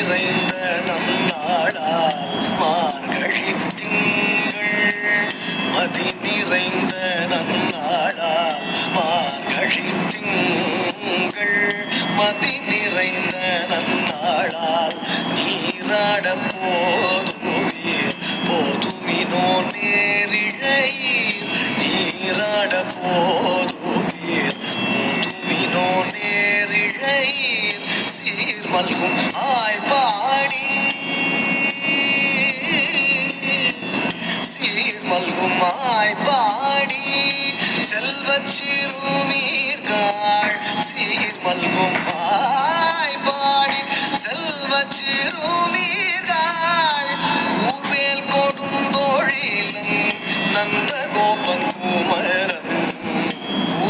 நிறைந்த நன்னாளால் மார்கழி திங்கள் மதி நிறைந்த நன்னாளால் மார்கழி திங்கள் மதி நிறைந்த நன்னாளால் நீராட போதுவீர் போதுமினோ நேரிழையீர் நீராட போதுவீர் போதுமினோ நேரிழையீர் சீர்மல்கும் ஆய்பாடி சீர்மல்கும் ஆய்பாடி செல்வச் சிறுமீர்கள் சீர்மல்கும் ஆய்பாடி செல்வச் சிறுமீர்கள் ஊர்வேல் கொடுந்தோழிலும் நந்த கோபன் குமரன்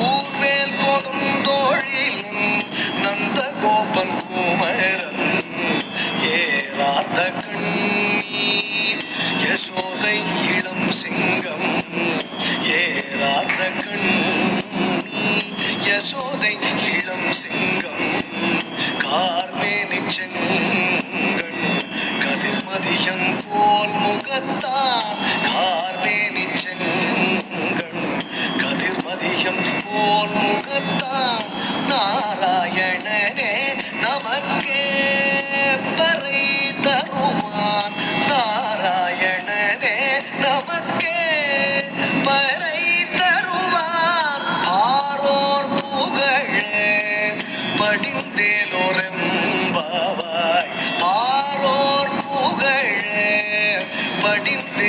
ஊர்வேல் கொடுந்தோழிலும் நந்த கோபன் குமரன் ஏறார்ந்த கண்ணீர் யசோதை இளம் சிங்கம் ஏறார்ந்த கண்ணீர் யசோதை இளம் சிங்கம் கார்மேனி செங்கண் கதிர்மதியம் போல் முகத்தான் கார்மேனி செங்கண் கதிர்மதியம் போல் முகத்தான் நாராயணனே நமக்கே பறை தருவான் நாராயணனே நமக்கே பறை தருவான் ஆரோர் புகழே படிந்தேலோரெம்பாவாய் ஆரோர் புகழே படிந்தேலோரெம்பாவாய்